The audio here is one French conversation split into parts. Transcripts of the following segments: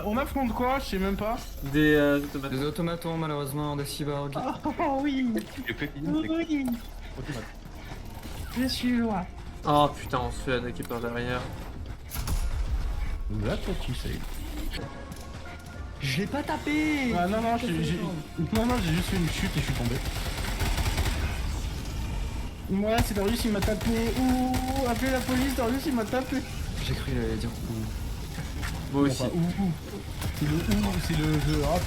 On affronte quoi? Je sais même pas. Des automates. Des automatons, malheureusement, des cyborgs. Oh oui. Oui. Je suis loin. Oh putain, on se fait attaquer par derrière. Là, toi, tu sais. Je l'ai pas tapé. Ah non, non, j'ai juste fait une chute et je suis tombé. Moi, c'est Darius, il m'a tapé. Ouh, appelez la police, Darius, il m'a tapé. J'ai cru qu'il allait dire Moi aussi. Enfin, ouh. C'est le jeu. Ah,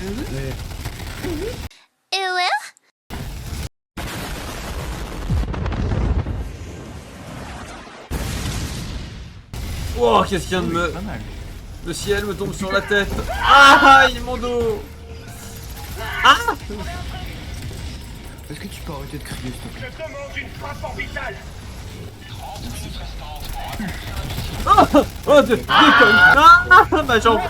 Oh, qu'est-ce qu'il vient de me... pas mal. Le ciel me tombe sur la tête. Ah, il est mon dos. Ah. Est-ce que tu peux arrêter de crier, s'il te plaît? Je demande une frappe orbitale. Oh, déconne. Ah, ma jambe.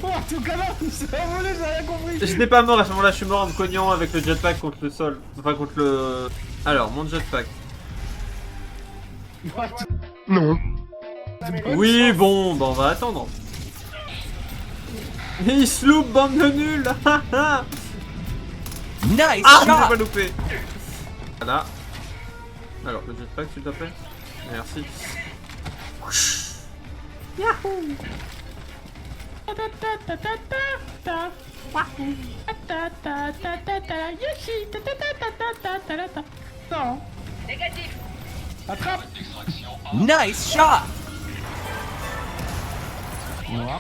Oh, en tout cas, là, c'est un volet, j'ai rien compris. Je n'étais pas mort à ce moment-là, je suis mort en me cognant avec le jetpack contre le sol. Enfin, contre le... Alors, mon jetpack. Non. Oui, bon, bah on va attendre. Et il se loupe, bande de nuls. Nice Ah, je l'ai pas loupé. Voilà. Alors, le jetpack, s'il te plaît. Merci. Yahoo. Non. Négatif. Attrape. Nice shot.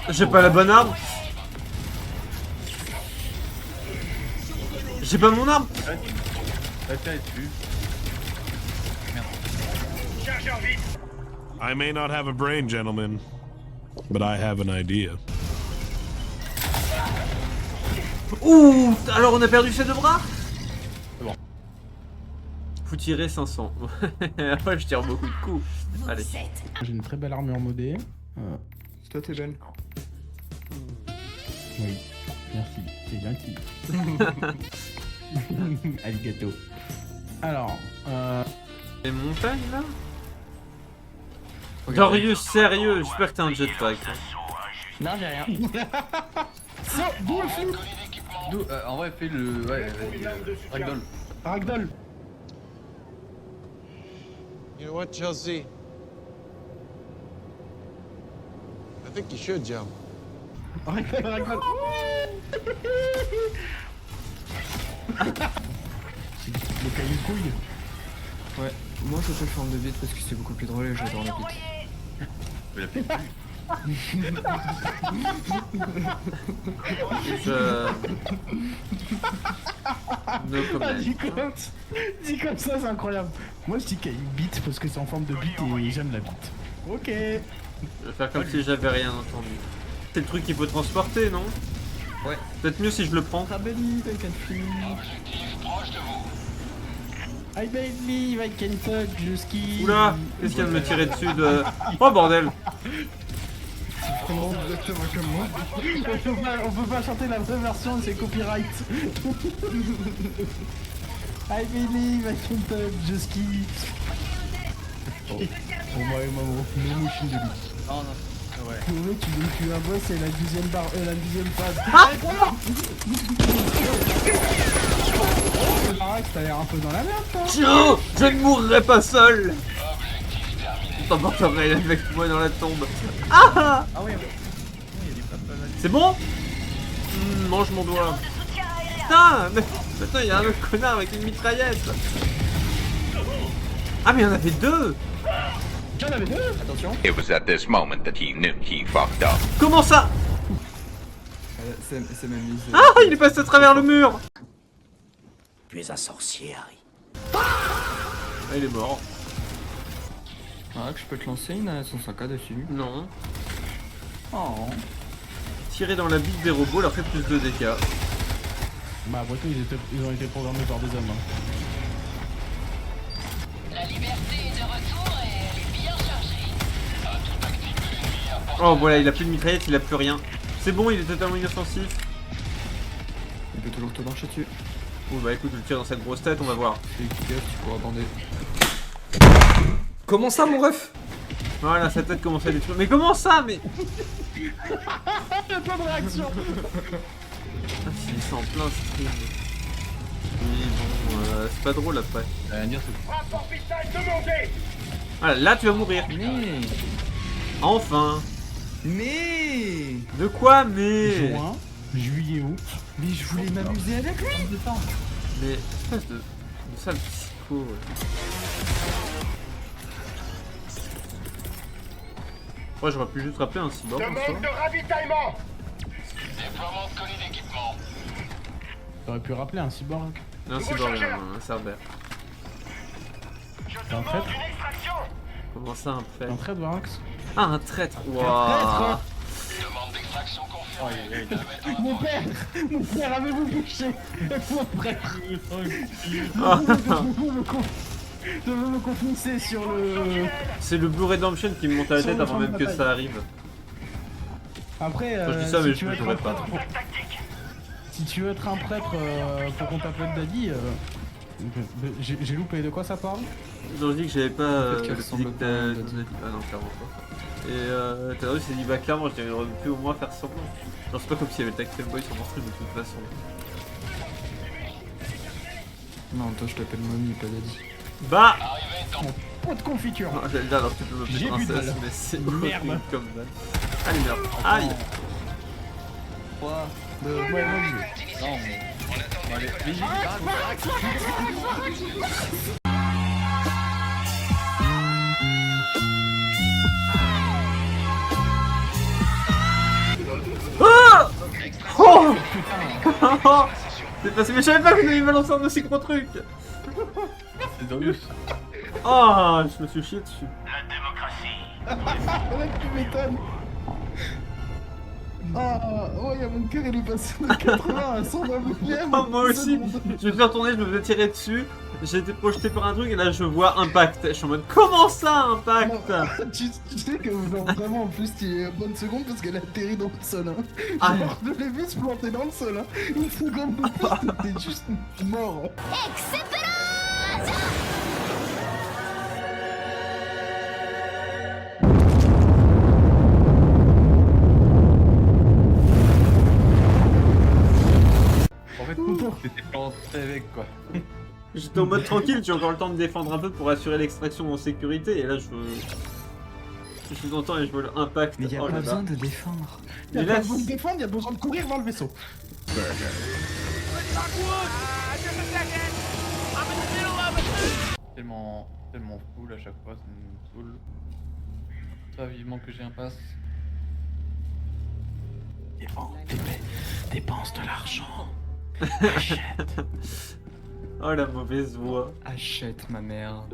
J'ai pas la bonne arme. J'ai pas mon arme. Chargeur vide. I may not have a brain, gentlemen, but I have an idea. Ouh, alors on a perdu ses deux bras. Bon. Faut tirer 500. Ouais, je tire beaucoup de coups. Allez. J'ai une très belle armure modée. Toi, t'es belle. Oui, merci, c'est gentil. Arigato. Alors, Les montagnes là. Darius, sérieux, j'espère que t'as un jetpack. Non, j'ai rien. d'où le film En vrai, fais le. Ouais, Ragdoll. Ragdoll. You know what, Chelsea? I think you should jump. Ragdoll. Le caillou de couille. Ouais, moi je fais forme de bite parce que c'est beaucoup plus drôle et j'adore la bite. No comment. Dit comme ça, c'est incroyable. Moi, je dis caillou bite parce que c'est en forme de bite et j'aime la bite. Ok. Je vais faire comme si j'avais rien entendu. C'est le truc qu'il faut transporter, non? Ouais. Peut-être mieux si je le prends. I believe I can fly. I believe I can touch the ski. Oula, qu'est-ce qu'il vient de me tirer dessus de... Oh bordel. Exactement comme moi. On peut pas chanter la vraie version, c'est copyright. I believe I can touch the ski. Pour moi et maman, nos mouchines de lui. Oh non. Ouais. Le mec, tu un boss et la deuxième barre, la deuxième phase. Arrête, t'as l'air un peu dans la merde, toi. Tiens, je ne mourrai pas seul. T'emporterai avec moi dans la tombe. Ah, Ah oui, c'est bon? Mange mon doigt. Putain, mais maintenant il y a un autre connard avec une mitraillette. Ah mais il y en avait deux. J'en avais deux. attention. It was at this moment that he knew he fucked up. Comment ça? C'est même mise. Ah, il est passé à travers le mur. Tu es un sorcier, Harry. Ah, il est mort. Ah, que je peux te lancer une A105K dessus. Non. Oh. Tirer dans la bite des robots leur fait plus de dégâts. Bah après tout, ils ont été programmés par des hommes. Hein. La liberté est de retour et elle est bien chargée. Oh voilà, il a plus de mitraillette, il a plus rien. C'est bon, il est totalement inoffensif. Il peut toujours te marcher dessus. Oh bah écoute, je le tire dans cette grosse tête, on va voir. Fais gaffe, tu pourras bander. Comment ça, mon ref? Voilà, sa tête commence à détruire. Mais comment ça? Mais. Y'a pas de réaction. Ah, s'il s'en plein stream. Oui, bon, c'est pas drôle après. Rapport vital demandé. Voilà, là tu vas mourir. Mais... Enfin. Mais... De quoi, mais. Juin, juillet, août. Mais je voulais m'amuser avec lui. Mais espèce de sale psycho. Ouais. Ouais, j'aurais pu juste rappeler un cyborg en Demande soi. de ravitaillement. Déploiement de colis d'équipement. T'aurais pu rappeler un cyborg. Un cyborg, un cerbère. T'es un traître. Une extraction. Comment ça, un T'es un traître? traître, Varax. Ah, un traître. Waouh. Demande d'extraction confirmée. Mon père, avez-vous bouché mon prêtre. Je veux me confesser sur le... C'est le Blue Redemption qui me monte à la Sur tête le avant champ de même que bataille. ça arrive. Après, Enfin, je dis ça, mais tu veux je être jouerai un pas. prêtre si tu veux être un prêtre pour qu'on t'appelle Daddy, j'ai loupé. De quoi ça parle? Ils ont dit que j'avais pas Peut-être qu'elle le ressemble physique pas à de Daddy. Daddy. Ah non, clairement pas. Et tout à l'heure, il s'est dit bah clairement, j'aurais pu au moins faire semblant. Genre, c'est pas comme s'il y avait le Tactile Boy sur mon stream de toute façon. Non, toi je t'appelle Mommy, pas Daddy. Bah Pot de confiture. non, j'allais dire alors que tu peux me J'ai faire bu de princesse, balle. mais c'est Merde. horrible comme balle. Allez merde. Aïe. 3, 2, Ouais, vas-y. Ah oh c'est passé, mais je savais pas que vous alliez balancer un aussi gros truc. C'est Darius. Ah, je me suis chié dessus. Mec, tu m'étonnes. Ah, oh, y'a mon cœur, il est passé de 80 à 120 BPM. Oh, moi aussi. Je me suis retourné, je me faisais tirer dessus. J'ai été projeté par un truc et là je vois Impact. Je suis en mode comment ça Impact? Tu sais que genre, vraiment en plus tu es bonne seconde parce qu'elle atterrit dans le sol. Hein. Ah. Genre, je l'ai vu se planter dans le sol. Hein. Une seconde de plus, t'étais juste mort. En fait, c'était pas entré avec quoi. J'étais en mode tranquille, j'ai encore le temps de défendre un peu pour assurer l'extraction en sécurité et là je suis content et je vois l'Impact. Mais y'a Oh pas là besoin là. de défendre. Y'a Mais pas là, besoin de défendre, y'a besoin de courir vers le vaisseau. Tellement full à chaque fois, ça me saoule. Ça, vivement que j'ai un pass. Dépense de l'argent. Oh la mauvaise voix. Achète ma merde.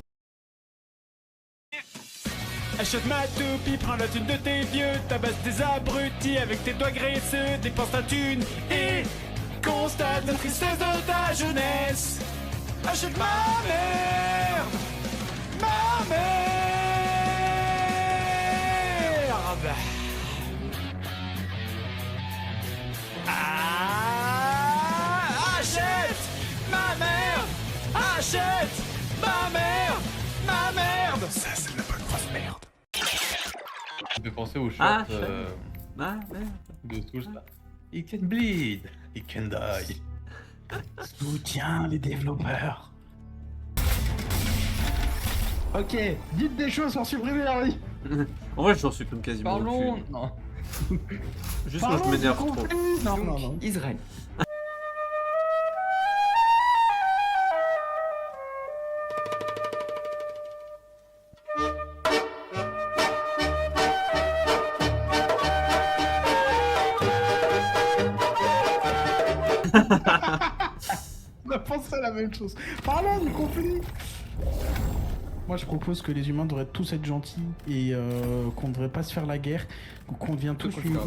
Achète ma toupie, prends la thune de tes vieux, tabasse des abrutis avec tes doigts graisseux, dépense ta thune et constate la tristesse de ta jeunesse. Achète ma merde, ma merde. Ah, achète ma merde, achète ma merde, ma merde. Ça c'est de la bonne grosse merde. Ça me fait penser au shot Ah, Ah merde. de Souls là. He can bleed, he can die. Soutiens les développeurs. Ok, dites des choses pour supprimer la vie. En vrai, j'en supprime quasiment Parlons. aucune. Non. Juste quand je Parlons m'énerve du trop. conflit. Non, non, non. Israël. On a pensé à la même chose. Parlons du conflit. Moi je propose que les humains devraient tous être gentils et qu'on ne devrait pas se faire la guerre, qu'on devienne tous une...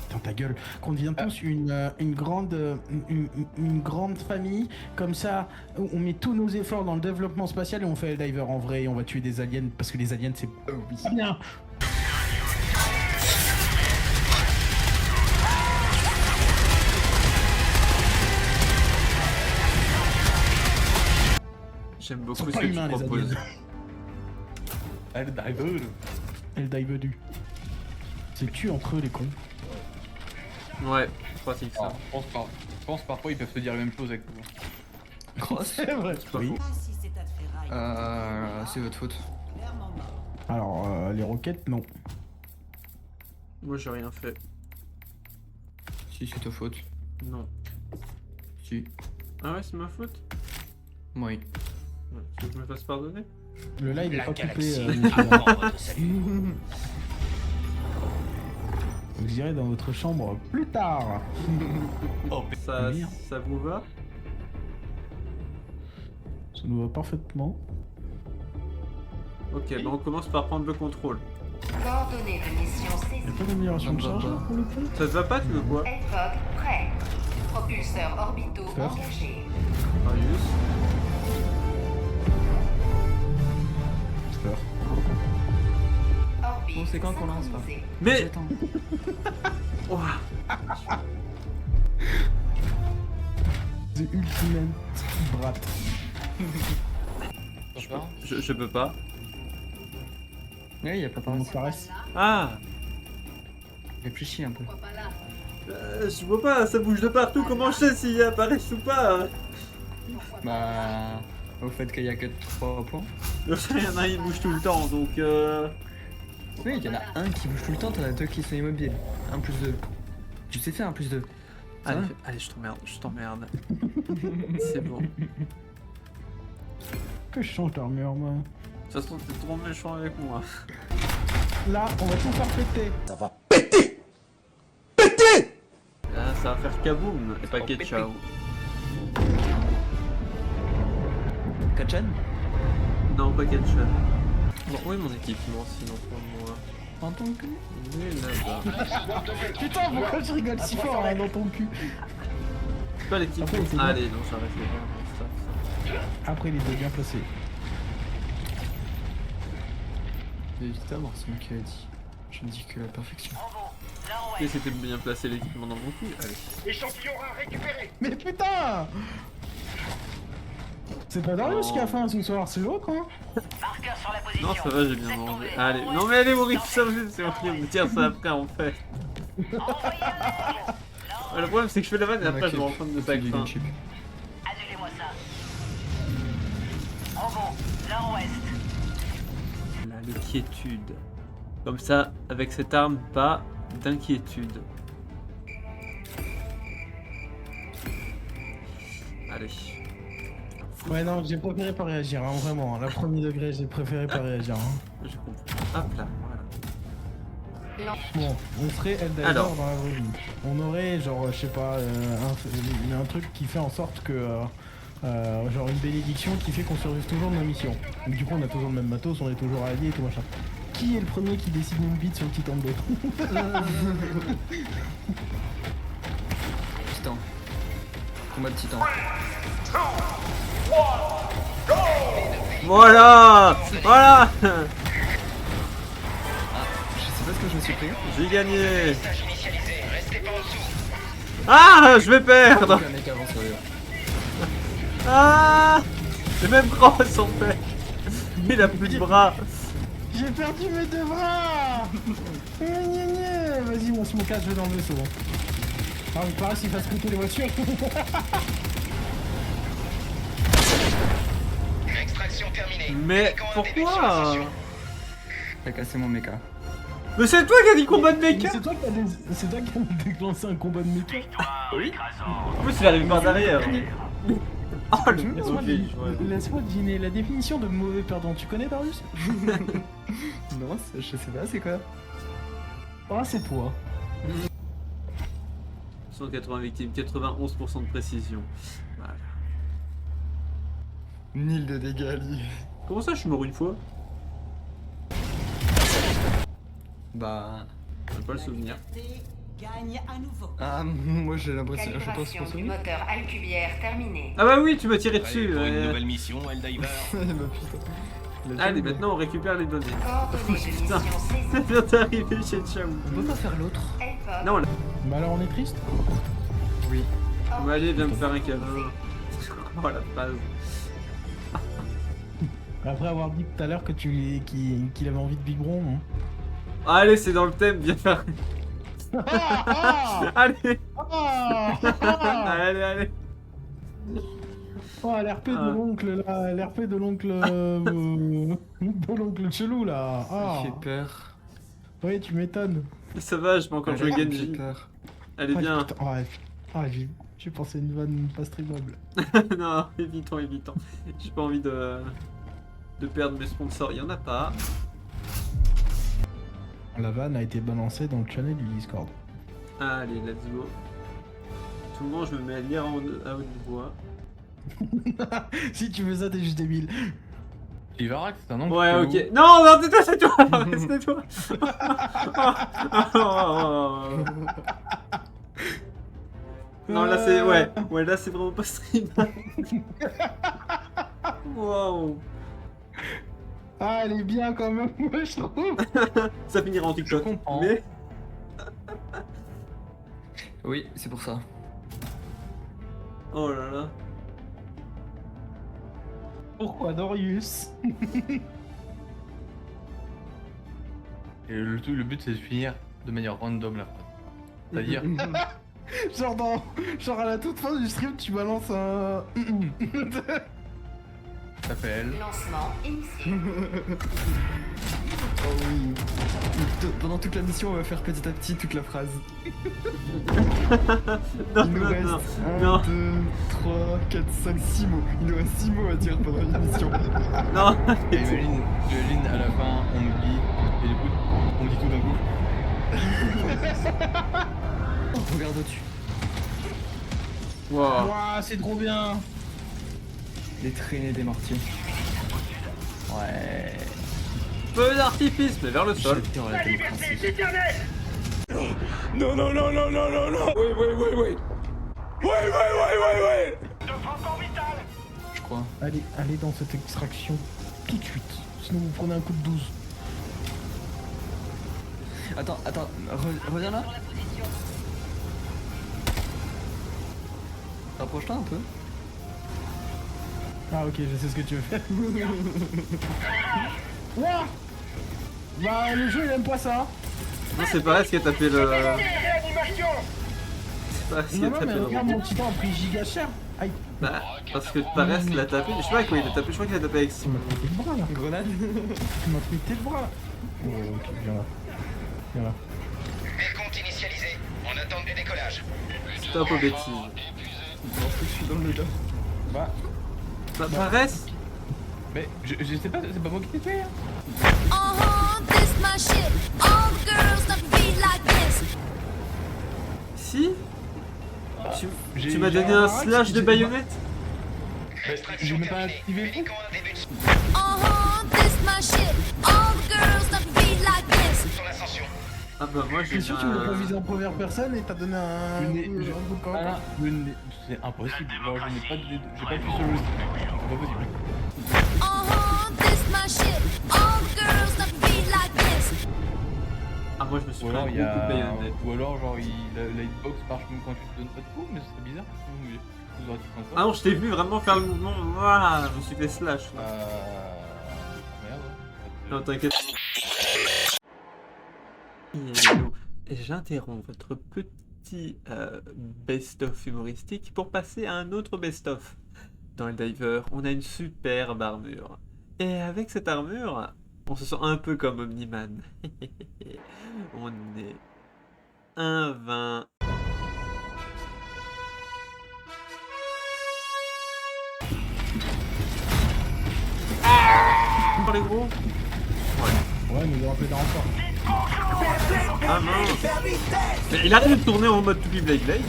Putain ta gueule, qu'on devienne tous une grande famille, comme ça on met tous nos efforts dans le développement spatial et on fait le diver en vrai et on va tuer des aliens parce que les aliens c'est pas bien. J'aime Ils sont beaucoup ce pas que tu humains, les proposes. aliens. Elle dive. Elle dive du. C'est tu entre eux les cons. Ouais, c'est pratique ça. Je pense parfois ils peuvent te dire la même chose avec vous. Cross. C'est vrai. Oui. C'est votre faute. Alors les roquettes non. Moi j'ai rien fait. Si, c'est ta faute. Non. Si. Ah ouais, c'est ma faute? Oui. Ouais, tu veux que je me fasse pardonner? Le live est La pas coupé. galaxie Nicolas. attend votre salut. Vous irez dans votre chambre plus tard. Oh, Ça, Merde. ça vous va? Ça nous va parfaitement. Ok, bah on commence par prendre le contrôle. Coordonnées de mission Y'a saisie. pas d'amélioration de Non, charge pas. là, pour le coup? Ça te va pas, tu veux quoi? Elfog prêt. Propulseurs orbitaux Faire. engagés. Marius. Peur. Orbite Bon, c'est quand qu'on lance, là synchronisée. Mais Attends. Ouah. The Ultimate Brat. Je peux pas. Ouais, y'a pas par Comment ça reste? Ah! Réfléchis un peu. Je vois pas, ça bouge de partout, comment je sais s'il apparaît ou pas? Bah. Au fait qu'il y a que 3 points. Il y en a un, il bouge tout le temps, donc Oui, il y en a un qui bouge tout le temps, t'en as 2 qui sont immobiles. 1 plus 2. Tu sais faire 1 plus 2. Ça va? Allez, je t'emmerde. C'est bon. De Que je change d'armure moi. toute façon, t'es trop méchant avec moi. Là, on va tout faire péter. Là, ça va faire kaboom, et pas ketchup. Kachan? Non, pas ketchup. Bon, où est mon équipement sinon pour moi? En tant que. Il est là-bas. Putain, pourquoi je rigole si fort hein, dans ton cul? C'est pas l'équipement. Après, c'est Allez, non, j'arrête les gars. Après, il est bien placé. Évidemment, c'est moi qui l'a dit. Je ne dis que la perfection. Et c'était bien placé l'équipement dans mon cul. Allez. Échantillon à récupérer. Mais putain! C'est pas Darius qui a faim ce soir, c'est l'autre hein? Marqueur sur la position. Non, ça va, j'ai bien mangé. Allez, non mais allez, mourir, c'est horrible. Tiens, ça après en fait. Le problème, c'est que je fais la vanne et après, je me rends compte de ça avec faim. Annulez-moi ça. En haut, nord-ouest. Là, le quiétude. Comme ça, avec cette arme, pas d'inquiétude. Allez. Ouais, non, j'ai préféré pas réagir, hein, vraiment. La premier degré, j'ai préféré pas réagir. Hein. Je comprends. Hop là, voilà. Bon, on serait Eldiver Alors. dans la vraie vie. On aurait, genre, je sais pas, un truc qui fait en sorte que. Genre une bénédiction qui fait qu'on survive toujours de nos missions. Donc, du coup, on a toujours le même matos, on est toujours alliés et tout machin. Qui est le premier qui décide une bite sur le titan de l'autre? Titan. Combat de titan. Voilà. Voilà. Je sais pas ce que je me suis pris. J'ai gagné. Ah, je vais perdre. Un mec avant sur lui. Ah, c'est même Cross en fait. Il a plus de bras. J'ai perdu mes deux bras. Vas-y, mon smokage, je vais dans le vaisseau. Ah, il paraît s'il fasse péter les voitures. Extraction terminée. Mais pourquoi? T'as cassé mon mecha. Mais c'est toi qui as dit combat de mecha. C'est toi qui as déclenché un combat de mecha. Oui. En plus, il arrive par derrière. Oh, le Laisse-moi deviner la définition de mauvais perdant. Tu connais, Darius? Non, je sais pas, c'est quoi? Ah, c'est toi. 180 victimes, 91% de précision. Voilà. 1000 de dégâts alliés. Comment ça, je suis mort une fois? Bah. J'ai pas le souvenir. Gagne à nouveau. Ah, moi j'ai l'impression. Je pense Calibration qu'on du moteur alcubière terminée. Ah bah oui, tu m'as tiré dessus. Pour une nouvelle mission, Eldiver. Bah putain. Allez, maintenant on récupère les données. Coordonnées de mission Ça saisie. vient d'arriver chez Chao. On peut pas faire l'autre? Elfog. Non, là. Bah alors, on est triste? Oui. Bah allez, viens me faire un câlin. Oh la phrase. Après avoir dit tout à l'heure que qu'il avait envie de biberon. Hein. Allez, c'est dans le thème, viens faire. Allez. Allez. Oh, l'RP de l'oncle là, l'RP de l'oncle. De l'oncle chelou là. Ah. Ça fait peur. Oui, tu m'étonnes. Ça va, je peux encore jouer J'ai Genji. peur. Allez, viens. J'ai pensé à une vanne pas streamable. Non, évitons. J'ai pas envie de perdre mes sponsors, il y en a pas. La vanne a été balancée dans le channel du Discord. Allez, let's go. Tout le monde, je me mets à lire à haute voix. Si tu veux ça, t'es juste débile. Ivarax, c'est un nom. Ouais, ok. Non, c'est toi. C'est toi. Non, là c'est... Ouais, là c'est vraiment pas stream. Wow. Ah, elle est bien quand même, moi je trouve. Ça finira en TikTok. Je comprends. Mais... Oui, c'est pour ça. Oh là là. Pourquoi Dorius? Et le but c'est de finir de manière random la phrase. C'est-à-dire. Genre à la toute fin du stream, tu balances un. S'appelle. Lancement initié. Oh oui. Pendant toute la mission, on va faire petit à petit toute la phrase. Non, Il nous reste non. 1, 2, 3, 4, 5, 6 mots. Il nous reste 6 mots à dire pendant l'émission. Non. Et imagine à la fin on oublie et du coup on dit tout d'un coup. Regarde au-dessus. Wow. Ouah, c'est trop bien. Les traînées des mortiers. Ouais. Feu d'artifice, mais vers le sol. J'adore la démocratie. Non. Wait. Je crois. Allez dans cette extraction tout de suite. Sinon vous prenez un coup de 12. Attends, reviens là. Rapproche-toi un peu. Ah ok, je sais ce que tu veux faire. Ouah. Bah le jeu il aime pas ça. Non, c'est pareil, ce qui a tapé le... C'est pareil, ce qui a Non tapé mais le regarde, robot. mon titan a pris giga cher. Aïe. Bah, parce que Pares l'a tapé. Je sais pas avec quoi il l'a tapé, je crois qu'il a tapé avec Tu m'as pris le bras là. Grenade. Tu m'as pris le bras là. Oh ok, viens là. Décompte initialisé. On attend du décollage. Stop aux bêtises. Je suis dans le jeu. Bah. Bah, Pares. Mais je sais pas, c'est pas moi qui t'ai fait. Hein. This my shit. All girls that be like this. Si. J'ai- Tu m'as j'ai donné un un slash de baïonnette. J'ai même pas activé le truc. This my shit. All girls that be like this. Son ascension. Ah bah moi j'ai T'es sûr que tu veux pas viser en première personne et t'as donné un Je n'ai- coup de camp. Ah, c'est impossible. Alors j'ai pas appuyé sur le. C'est pas possible. This my shit. All girls that be like this. Ah moi je me suis Ou pris un alors il y gros coup de a. baïonnette. Ou alors genre la hitbox marche même quand tu te donnes pas de coup, mais ce serait bizarre. Vous aurez dit comme ça. Ah non, je t'ai vu vraiment faire le mouvement. Voilà, je me suis fait slash. Là. Merde. Non, t'inquiète. Et j'interromps votre petit best-of humoristique pour passer à un autre best-of. Dans le diver, on a une superbe armure. Et avec cette armure, on se sent un peu comme Omniman. On est 1-20. Pour les gros. Ouais, mais il aura plus de renfort. Ah mince. Mais il arrive de tourner en mode To Be Blade Blade.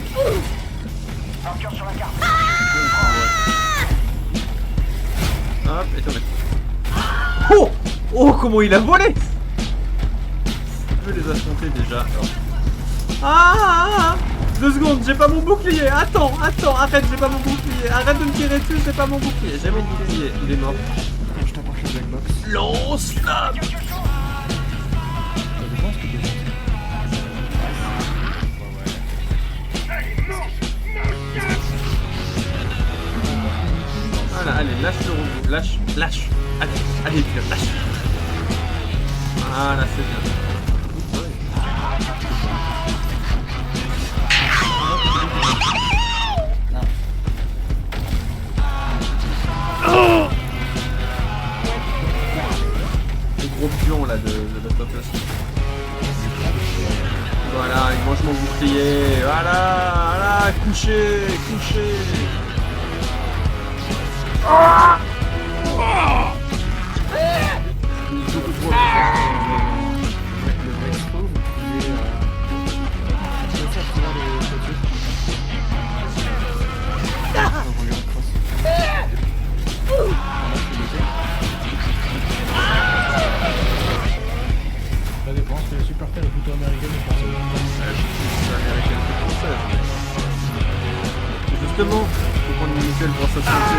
Hop, et tourner. Oh! Oh, comment il a volé! Je vais les affronter déjà. Alors. Ah! 2 secondes, j'ai pas mon bouclier! Attends, arrête, j'ai pas mon bouclier! Arrête de me tirer dessus, j'ai pas mon bouclier! J'ai mon bouclier, il est mort. Je t'approche le black box. Lance-la! Voilà, allez, lâche le robot, lâche. Allez, pilote, lâche. Voilà, c'est bien. Le gros pion là de Last of Us. Voilà, il mange mon bouclier. Voilà, couché. Ça dépend, c'est le super terre est plutôt américaine ou française. Justement, faut prendre une mutuelle pour sa santé.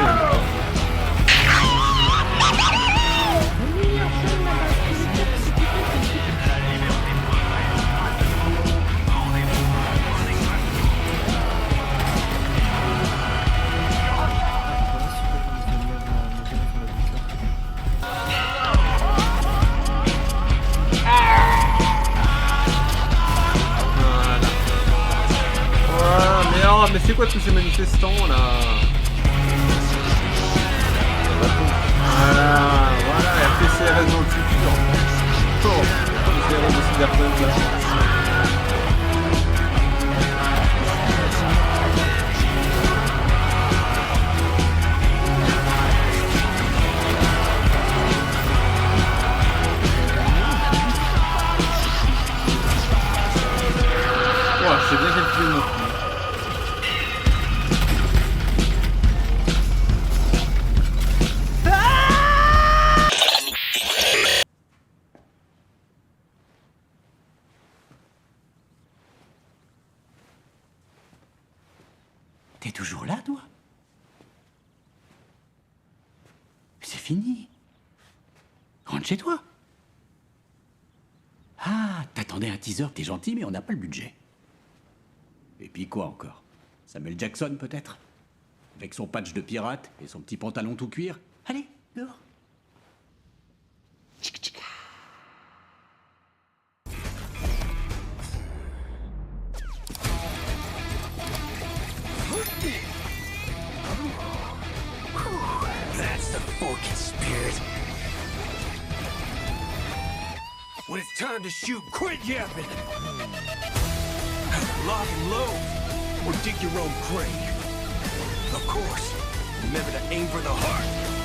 Mais c'est quoi tous ces manifestants là? Voilà, RPCRS dans le futur. Oh, RPCRS de Cyberpunk là. Ouais, c'est bien calculé mon coup. T'es toujours là, toi? C'est fini. Rentre chez toi. Ah, t'attendais un teaser, t'es gentil, mais on n'a pas le budget. Et puis quoi encore? Samuel Jackson, peut-être? Avec son patch de pirate et son petit pantalon tout cuir? Allez, dehors. Tchic, tchic. That's the Forking spirit. When it's time to shoot, quit yapping. Lock and load, or dig your own grave. Of course, remember to aim for the heart.